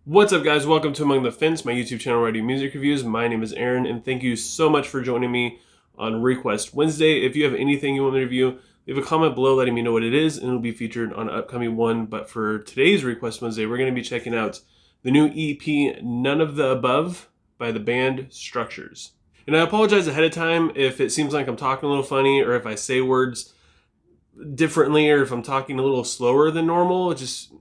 What's up, guys? Welcome to Among the Fence, my YouTube channel writing music reviews. My name is Aaron, and thank you so much for joining me on Request Wednesday. If you have anything you want me to review, leave a comment below letting me know what it is, and it'll be featured on an upcoming one. But for today's Request Wednesday, we're going to be checking out the new EP, None of the Above, by the band Structures. And I apologize ahead of time if it seems like I'm talking a little funny, or if I say words differently, or if I'm talking a little slower than normal.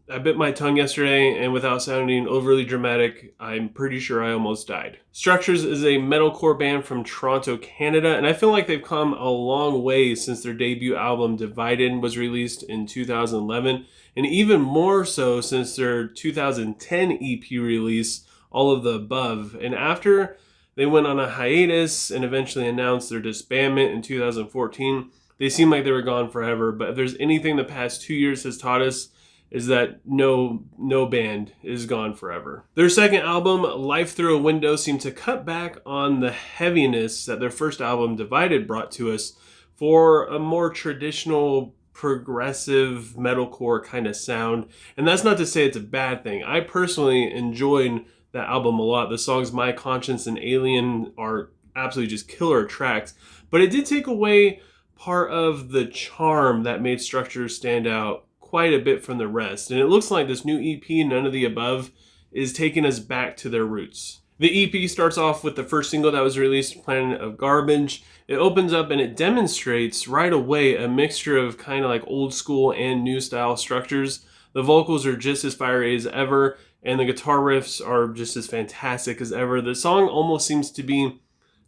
I bit my tongue yesterday, and without sounding overly dramatic, I'm pretty sure I almost died. Structures is a metalcore band from Toronto, Canada, and I feel like they've come a long way since their debut album Divided was released in 2011, and even more so since their 2010 EP release, All of the Above. And after they went on a hiatus and eventually announced their disbandment in 2014, they seem like they were gone forever. But if there's anything the past 2 years has taught us, is that no band is gone forever. Their second album, Life Through a Window, seemed to cut back on the heaviness that their first album, Divided, brought to us for a more traditional progressive metalcore kind of sound. And that's not to say it's a bad thing. I personally enjoyed that album a lot. The songs My Conscience and Alien are absolutely just killer tracks. But it did take away part of the charm that made Structures stand out quite a bit from the rest. And it looks like this new EP, None of the Above, is taking us back to their roots. The EP starts off with the first single that was released, Planet of Garbage. It opens up and it demonstrates right away a mixture of kind of like old school and new style Structures. The vocals are just as fiery as ever, and the guitar riffs are just as fantastic as ever. The song almost seems to be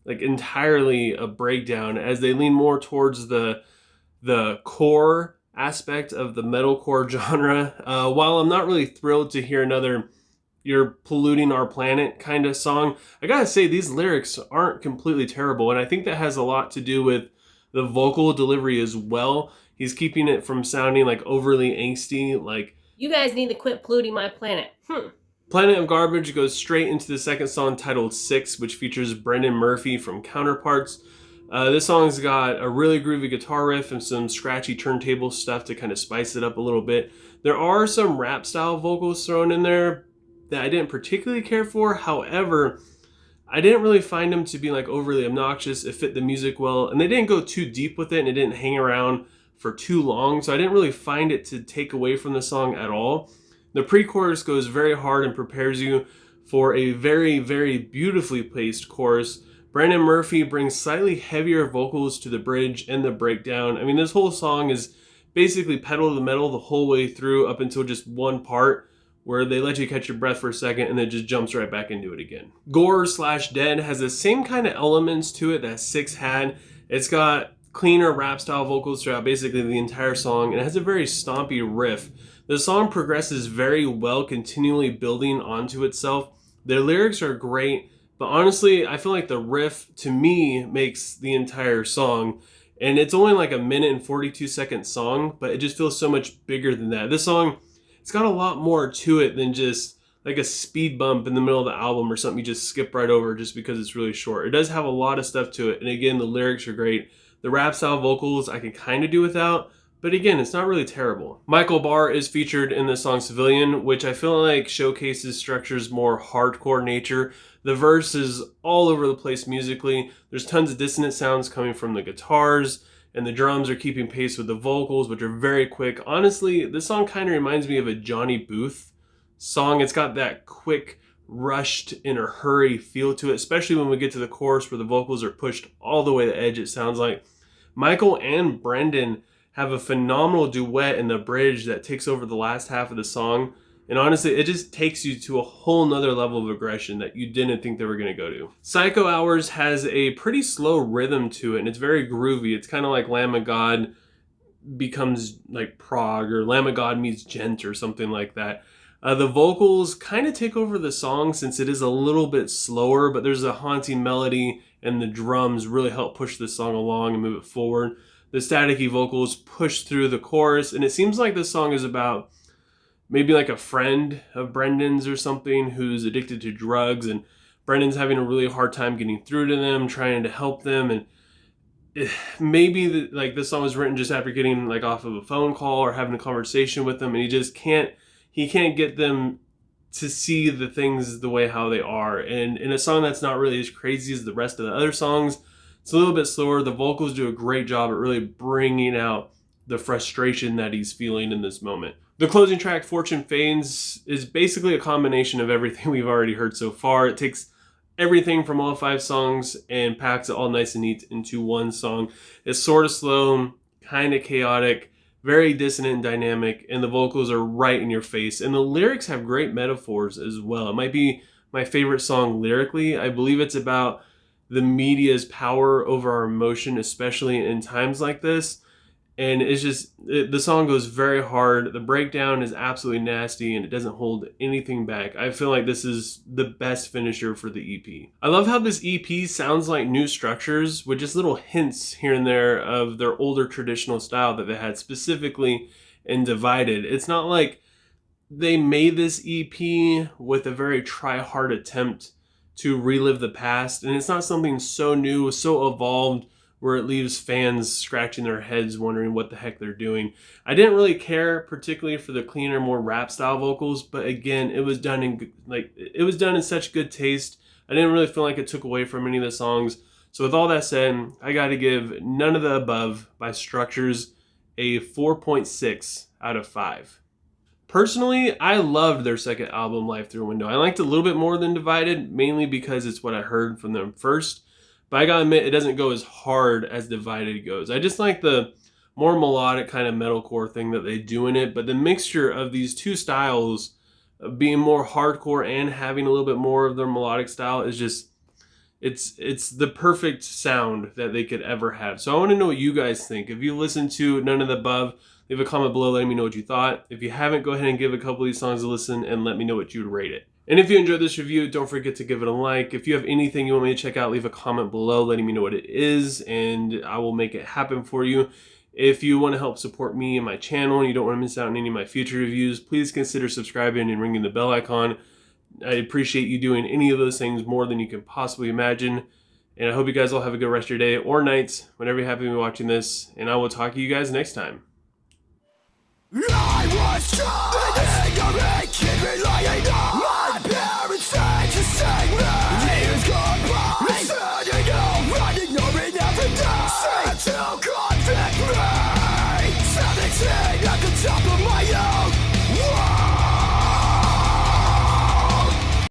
like entirely a breakdown as they lean more towards the core aspect of the metalcore genre. While I'm not really thrilled to hear another "You're Polluting Our Planet" kind of song, I gotta say these lyrics aren't completely terrible, and I think that has a lot to do with the vocal delivery as well. He's keeping it from sounding like overly angsty, like "You guys need to quit polluting my planet." Planet of Garbage goes straight into the second song titled 6, which features Brendan Murphy from Counterparts. This song's got a really groovy guitar riff and some scratchy turntable stuff to kind of spice it up a little bit. There are some rap style vocals thrown in there that I didn't particularly care for. However, I didn't really find them to be like overly obnoxious. It fit the music well, and they didn't go too deep with it, and it didn't hang around for too long, so I didn't really find it to take away from the song at all. The pre-chorus goes very hard and prepares you for a very, very beautifully placed chorus. Brandon Murphy brings slightly heavier vocals to the bridge and the breakdown. I mean, this whole song is basically pedal to the metal the whole way through up until just one part where they let you catch your breath for a second and then just jumps right back into it again. Gore/Dead has the same kind of elements to it that 6 had. It's got cleaner rap style vocals throughout basically the entire song, and it has a very stompy riff. The song progresses very well, continually building onto itself. Their lyrics are great, but honestly, I feel like the riff, to me, makes the entire song. And it's only like a minute and 42-second song, but it just feels so much bigger than that. This song, it's got a lot more to it than just like a speed bump in the middle of the album or something you just skip right over just because it's really short. It does have a lot of stuff to it, and again, the lyrics are great. The rap style vocals I can kind of do without, but again, it's not really terrible. Michael Barr is featured in the song Civilian, which I feel like showcases Structure's more hardcore nature. The verse is all over the place musically. There's tons of dissonant sounds coming from the guitars, and the drums are keeping pace with the vocals, which are very quick. Honestly, this song kind of reminds me of a Johnny Booth song. It's got that quick, rushed, in a hurry feel to it, especially when we get to the chorus where the vocals are pushed all the way to the edge, it sounds like. Michael and Brendan have a phenomenal duet in the bridge that takes over the last half of the song. And honestly, it just takes you to a whole nother level of aggression that you didn't think they were going to go to. Psycho Hours has a pretty slow rhythm to it, and it's very groovy. It's kind of like Lamb of God becomes like prog, or Lamb of God meets Gent, or something like that. The vocals kind of take over the song since it is a little bit slower, but there's a haunting melody, and the drums really help push the song along and move it forward. The staticky vocals push through the chorus, and it seems like this song is about maybe like a friend of Brendan's or something who's addicted to drugs, and Brendan's having a really hard time getting through to them, trying to help them, and maybe like this song was written just after getting like off of a phone call or having a conversation with them, and he can't get them to see the things the way how they are. And in a song that's not really as crazy as the rest of the other songs, it's a little bit slower. The vocals do a great job at really bringing out the frustration that he's feeling in this moment. The closing track, Fortune Fades, is basically a combination of everything we've already heard so far. It takes everything from all 5 songs and packs it all nice and neat into one song. It's sort of slow, kind of chaotic, very dissonant and dynamic, and the vocals are right in your face. And the lyrics have great metaphors as well. It might be my favorite song lyrically. I believe it's about the media's power over our emotion, especially in times like this. And it's just, the song goes very hard. The breakdown is absolutely nasty and it doesn't hold anything back. I feel like this is the best finisher for the EP. I love how this EP sounds like New Structures with just little hints here and there of their older traditional style that they had specifically in Divided. It's not like they made this EP with a very try-hard attempt to relive the past. And it's not something so new, so evolved, where it leaves fans scratching their heads wondering what the heck they're doing. I didn't really care particularly for the cleaner, more rap style vocals, but again, it was done in such good taste. I didn't really feel like it took away from any of the songs. So with all that said, I got to give None of the Above by Structures a 4.6 out of 5. Personally, I loved their second album, Life Through a Window. I liked it a little bit more than Divided, mainly because it's what I heard from them first. But I gotta admit, it doesn't go as hard as Divided goes. I just like the more melodic kind of metalcore thing that they do in it. But the mixture of these two styles, being more hardcore and having a little bit more of their melodic style, is just, it's the perfect sound that they could ever have. So I want to know what you guys think. If you listened to None of the Above, leave a comment below letting me know what you thought. If you haven't, go ahead and give a couple of these songs a listen and let me know what you'd rate it. And if you enjoyed this review, don't forget to give it a like. If you have anything you want me to check out, leave a comment below letting me know what it is, and I will make it happen for you. If you want to help support me and my channel and you don't want to miss out on any of my future reviews, please consider subscribing and ringing the bell icon. I appreciate you doing any of those things more than you can possibly imagine. And I hope you guys all have a good rest of your day or night whenever you happen to be watching this. And I will talk to you guys next time. I was just an ignorant kid relying on my parents' said to save me.